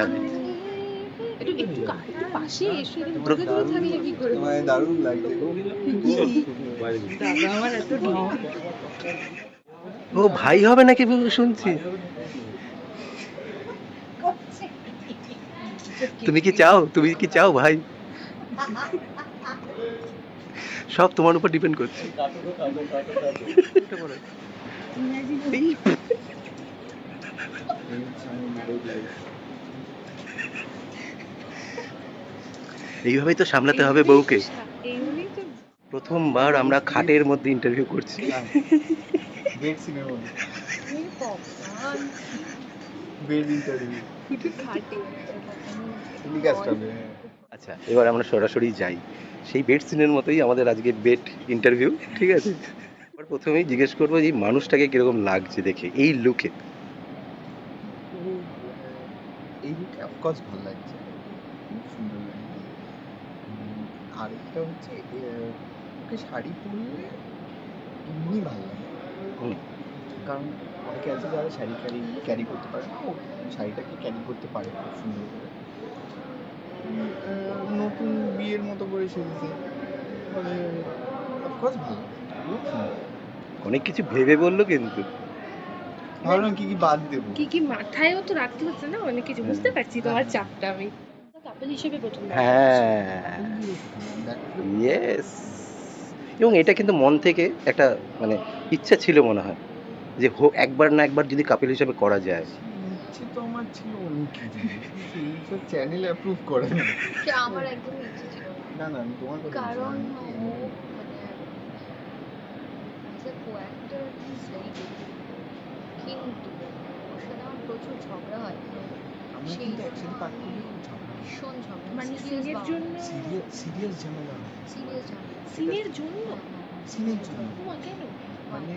একটু একটু একটু পাশে এসে দূরে দূরে থাকলে কি করে? তোমায় দারুণ লাগছে গো। দাদা আমার এত ঢং। ও ভাই হবে নাকি শুনছি। তুমি কি চাও ভাই? সব তোমার উপর ডিপেন্ড করছে। এইভাবেই তো সামলাতে হবে বউকে। এইভাবেই তো। প্রথমবার আমরা খাটের মধ্যে ইন্টারভিউ করছি। বেড সিনের মধ্যে হে ভগবান, বেড ইন্টারভিউ শুধু খাটে। টেলিকাস্ট হবে। আচ্ছা, এবার আমরা সরাসরি যাই। সেই বেড সিনের মতোই আমাদের আজকে বেড ইন্টারভিউ, ঠিক আছে? এবার প্রথমেই জিজ্ঞেস করবো যে এই মানুষটাকে কিরকম লাগছে দেখে এই লুকে। এই লুকে অফকোর্স ভালো লাগছে, খুব সুন্দর লাগছে। আরেকটা হচ্ছে ওকে শাড়ি পরলে এমনি ভালো লাগে। কারণ অনেকে আছে যারা শাড়ি ক্যারি করতে পারে না, ও শাড়িটাকে ক্যারি করতে পারে খুব সুন্দর করে। নতুন বিয়ের মতো করে সেজেছে, মানে অফকোর্স ভালো লাগে, খুব সুন্দর। অনেক কিছু ভেবে বললো কিন্তু। ভাবলাম কি কি বাদ দেবো। কি মাথায়ও তো রাখতে হচ্ছে না অনেক কিছু। বুঝতে পারছি তোমার চাপটা আমি। কাপল হিসেবে প্রথমবার। হ্যাঁ, ইয়েস। এবং এটা কিন্তু মন থেকে একটা মানে ইচ্ছা ছিল মনে হয় যে একবার না একবার যদি কাপিল হিসেবে করা যায়। ইচ্ছে তো আমার ছিল অনেক কিছু, এইসব চ্যানেল অ্যাপ্রুভ করে না। আমার একদমই ইচ্ছে ছিল না না, আমি তোমার কথা কারণ বলছি না। ও মানে as a coactor he is very good, কিন্তু ওর সাথে আমার প্রচুর ঝগড়া হয়। আমরা সেই কিন্তু জন্য একসাথে পাঠ করলে খুব ঝগড়া হয়। ভীষণ ঝগড়া, মানে সিরিয়াস সিনের জন্য। সিরিয়াস ঝামেলা হয়। সিরিয়াস ঝগড়া। সিনের জন্য? সিনের জন্য তোমা কেন? মানে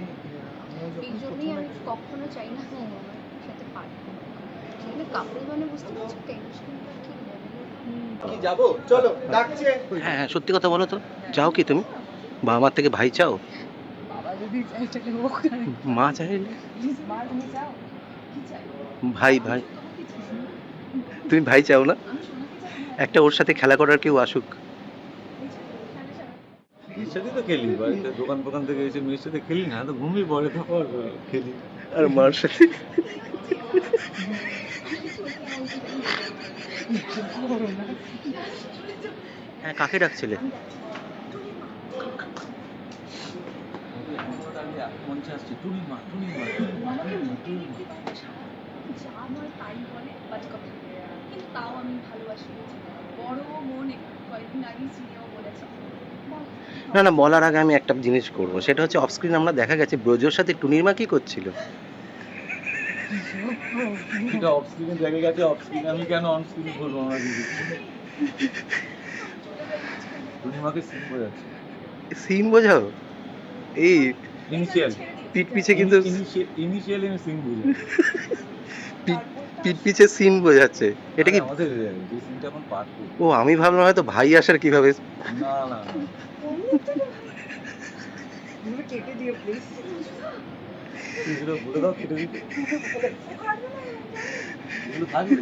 আমরা এই যখন জন্যই প্রথম আমি কখনো চাই না ও আমার সাথে পার্ট করুক। সেখানে কাপল মানে বুঝতে পারছো টেনশনটা কি লেভেলের। কি যাবো, চলো ডাকছে। হ্যাঁ হ্যাঁ, সত্যি কথা বলো তো, চাও কি তুমি বাবা মার থেকে ভাই চাও? বাবা যদি চাই তাহলে ও করে। মা চাইলে মা তুমি চাও? কি চাই? ভাই ভাই, তুমি ভাই চাও না? একটা ওর সাথে খেলা করার কেউ আসুক। মেয়ের সাথে তো খেলি, বাড়িতে দোকান ফোকান থেকে এসে মেয়ের সাথে খেলি না, তো ঘুমিয়ে পড়ে তো আর খেলি। আর মার সাথে হ্যাঁ, কাকে ডাকছিলে? মঞ্চে আসছে টুনিমা টুনিমা টুনিমা টুনিমা টুনিমা। যা আমার তাই বলে বাজে কথা, কিন্তু তাও আমি ভালোবাসি। বড় মন কয়েকদিন আগেই সিনেও বলেছে। না না, বলার আগে আমি একটা জিনিস করবো, সেটা হচ্ছে অফ স্ক্রিন আমরা দেখা গেছে ব্রজোর সাথে টুনির মা কি করছিল। এটা অফ স্ক্রিনে দেখে গেছে, অফ স্ক্রিনে আমি কেন অন স্ক্রিনে বলবো আমার দিদি। টুনিমাকে সিন বোঝাচ্ছে। সিন বোঝাও? এই ইনিশিয়াল পিঠ পিছে কিন্তু ইনিশিয়ালি আমি সিন বুঝি। পিঠ পিছে সিন বোঝাচ্ছে, এটা কি? আমাদের যে সিনটা এখন পাঠ করি। ও, আমি ভাবলাম হয়তো ভাই আসার কিভাবে। না না না, কেটে দিও প্লিজ। এগুলো বলে দাও কেটে দিতে। এগুলো থাকবে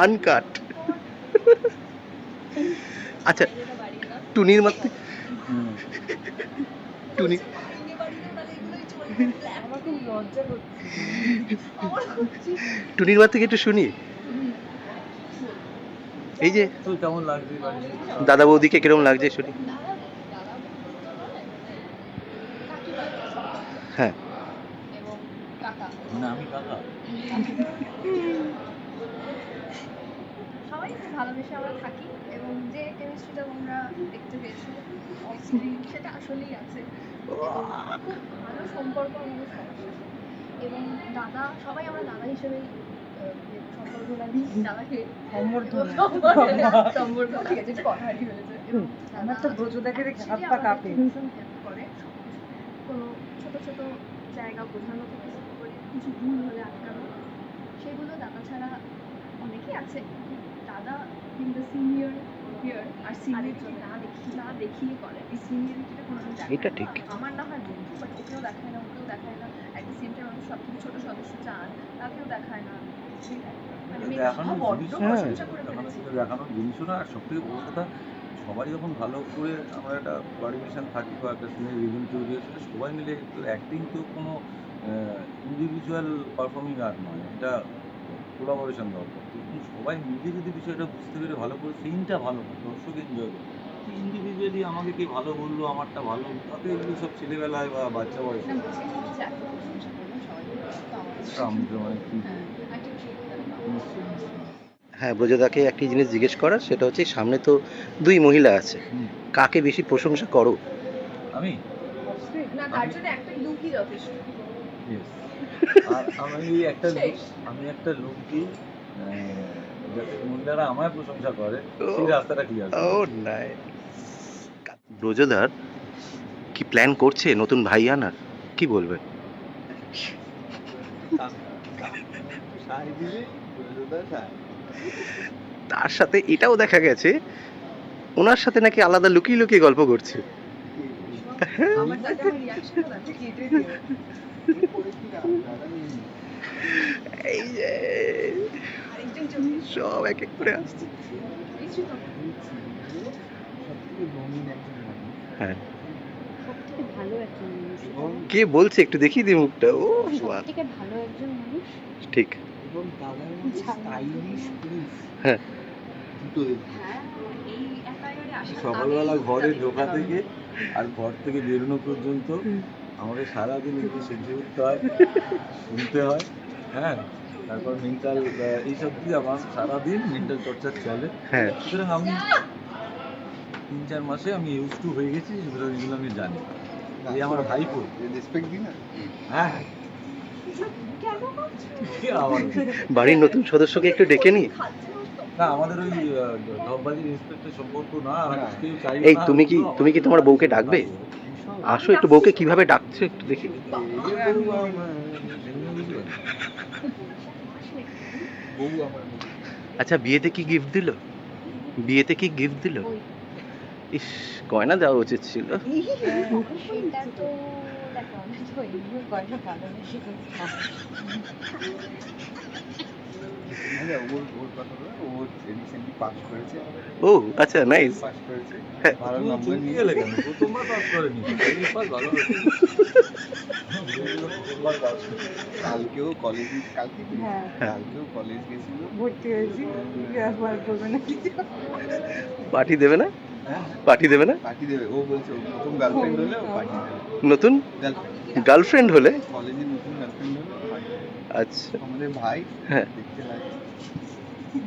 আনকাট। আচ্ছা, টুনির মাতে টুনি আমার খুব লজ্জা হচ্ছে। টুনির মা থেকে একটু শুনি। এই যে তো কেমন লাগছে বাড়িতে? দাদা বৌদিকে কিরকম লাগছে শুনি। হ্যাঁ, এবং কাকা না আমি কাকা। সবাই খুব ভালোবেসে আমরা থাকি, এবং যে কেমিস্ট্রিটা তোমরা দেখতে পেয়েছো অফ স্ক্রিন সেটা আসলেই আছে, এবং খুব ভালো সম্পর্ক আমাদের সবার সাথে। এবং দাদা, সবাই আমরা দাদা হিসেবেই সম্বর্ধনা দিই দাদাকে। সম্বর্ধনা, ঠিক আছে, একটু কথা হারিয়ে ফেলেছে। এবং আমার তো ব্রজদাকে দেখে হাত পা কাঁপে। ভীষণ হেল্প করে সবকিছু, কোনো ছোট ছোট জায়গা বোঝানো থেকে শুরু করে কিছু ভুল হলে আটকানো, সেগুলো দাদা ছাড়া অনেকেই আছে। দাদা ইন দ্য সিনিয়র হিয়ার, আর সিনিয়রিটি না দেখিয়ে করে, এই সিনিয়রিটিটা কোনোদিন দেখায় এটা না। ঠিক। আমার না হয় বন্ধু, বাট ওকেও দেখায় না, ওকেও দেখায় না। অ্যাট দ্য সেম টাইম আমি সব থেকে ছোট সদস্য চান, তাকেও দেখায় না। মানে আমি দেখানোর বড্ড জিনিস হ্যাঁ। প্রশংসা করে দেখানোর ফেলেছি। কিন্তু দেখানোর জিনিসও না, আর সব থেকে বড় কথা, সবাই যখন ভালো করে আমরা একটা বাড়ি মিশন থাকি বা একটা সিনের রিভিউ তৈরি হয়েছিল, সবাই মিলে একটু অ্যাক্টিং তো কোনো ইন্ডিভিজুয়াল পারফর্মিং আর্ট নয়, এটা কোলাবোরেশন দরকার। তো সবাই মিলে যদি বিষয়টা বুঝতে পেরে ভালো করে সিনটা ভালো হয়, দর্শক এনজয় করে। ইন্ডিভিজুয়ালি আমাকে কে ভালো বললো, আমারটা ভালো, তাতে এগুলো সব ছেলেবেলায় বা বাচ্চা বয়সে। না বুঝে নিয়েছি, এত প্রশংসা করলাম সবাই মিলে, তো আমাদের আমি তো মানে কি হ্যাঁ একটা ট্রিট হ্যাঁ, ব্রজদাকে একটি জিনিস জিজ্ঞেস করার, সেটা হচ্ছে সামনে তো দুই মহিলা আছে, হুম, কাকে বেশি প্রশংসা করো? আমি না, তার জন্য একটা লুকই যথেষ্ট। Yes. আর আমি একটা লোক দিই, যাতে মহিলারা আমায় প্রশংসা করে, সেই রাস্তাটা ক্লিয়ার ও নাই। ব্রজদার কি প্ল্যান করছে নতুন ভাই আনার? কি বলবে? সাই দিলে ব্রজদা সাই। তার সাথে এটাও দেখা গেছে ওনার সাথে নাকি আলাদা লুকিয়ে লুকিয়ে গল্প করছে। আমার দাদা আমার রিয়াকশনটা দেখো কেটে দিও। এরপরে কি দাদা নেই। এই যে আরেকজন চলে সব এক এক করে আসছে। এসেছো তো? সবথেকে রঙিন একজন মানুষ। হ্যাঁ, সবথেকে ভালো একজন মানুষ। এবং কে বলছে একটু দেখিয়ে দিই মুখটা। ও বাহ, সবথেকে ভালো একজন মানুষ। ঠিক। এবং দাদার মধ্যে স্টাইলিশ পুরুষ হ্যাঁ, দুটোই। হ্যাঁ, এই অ্যাটায়ারে আসার সকালবেলা আগেই ঘরে দেখতে ঢোকা হবে। থেকে আর ঘর থেকে বেরোনো পর্যন্ত আমাকে সারাদিন একটু সহ্য করতে হয়, শুনতে হয়, হ্যাঁ, তারপর মেন্টাল এইসব দিয়ে আমার সারাদিন মেন্টাল টর্চার চলে। হ্যাঁ, সুতরাং আমি 3-4 মাসে আমি ইউজ টু হয়ে গেছি, সুতরাং এগুলো আমি জানি। এই আমার ভাইপো। রেসপেক্ট দিই না। হ্যাঁ, কেন করছো? কি আবার? বাড়ির নতুন সদস্যকে একটু ডেকে নি। খাচ্ছিল তো। না, আমাদের ওই ঢপবাজি রেসপেক্টের সম্পর্ক না, আর না। কেউ চাইবে এই না। তুমি কি তোমার বউকে ডাকবে? আসো একটু, বউকে কিভাবে ডাকছো একটু দেখি। বউ আমার বউ। আচ্ছা, বিয়েতে কি গিফট দিল? বিয়েতে কি গিফট দিল? ওই ইস, গয়না দেওয়া উচিত ছিল। সেটা তো দেখো, আমি তো এমনিও গয়না ভালোবাসি কিন্তু আরে ওর কথা বলো, ও রিসেন্টলি পাস করেছে। ও আচ্ছা, নাইস। পাস করেছে। হ্যাঁ। ভালো তুমি নম্বর চমকে নিয়ে গেলে কেন? প্রথমবার পাস করেনি, প্রথমবার ভালো হয়েছে। প্রথমবার পাস করেছে। কালকেও কলেজ কালকে কি? হ্যাঁ। কালকেও কলেজ গেছিল। ভর্তি হয়েছি, আর বলবে না কিছু। পার্টি দেবে না? হ্যাঁ, পার্টি দেবে না? পার্টি দেবে। ও বলছে ওর প্রথম গার্লফ্রেন্ড হলে ও পার্টি দেবে। নতুন গার্লফ্রেন্ড গার্লফ্রেন্ড হলে? কলেজে নতুন গার্লফ্রেন্ড হলে ও party দেবে। আচ্ছা, আমাদের ভাই হ্যাঁ। দেখতে লাগছে,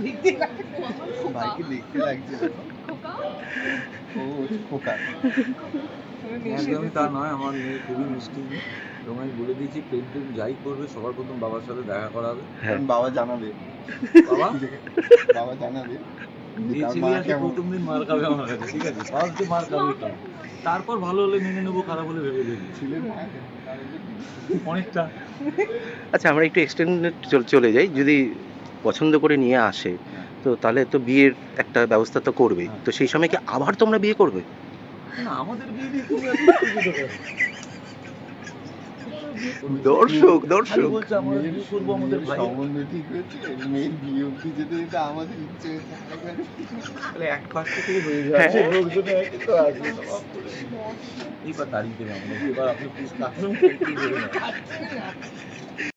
দেখতে লাগে আমার খোকা। ভাইকে দেখতে লাগছে দেখো। খোকা? ও হচ্ছে খোকা। একদমই তা নয়, আমার মেয়ে খুবই মিষ্টি মেয়ে, এবং আমি বলে দিয়েছি প্রেম টেম যাই করবে সবার প্রথম বাবার সাথে দেখা করাবে। হ্যাঁ। কারণ বাবা জানাবে, বাবা বাবা জানাবে যে যে তার ছেলে মা আসে কেমন। প্রথম দিন মার খাবে আমার কাছে, ঠিক আছে? ফার্স্ট ডে মার খাবে খাবে, তারপর ভালো হলে মেনে নেবো, খারাপ হলে ভেবে দেখবো। ছেলের মা কেমন? অনেকটা। আচ্ছা, আমরা একটু এক্সটেন্ডেড চলে যাই। যদি পছন্দ করে নিয়ে আসে, তো তাহলে তো বিয়ের একটা ব্যবস্থা তো করবেই। তো সেই সময় কি আবার তোমরা বিয়ে করবে? না, আমাদের বিয়ে দিয়ে তুমি এত উত্তেজিত কেন? দর্শক বলছে আমরা বিয়ে করবো, আমাদের মেয়ের ভাই। সম্বন্ধ ঠিক হয়েছে, মেয়ের বিয়ে অব্দি যেতে যেতে আমাদের ইচ্ছে হয়েছে তাহলে এক পাশ থেকে হয়ে যাচ্ছে। হ্যাঁ। লোকজনে একই তো আসবে সব করে। এইবার তারিখ দেবে আমাদের, এবার আপনি প্লিজ কাটুন,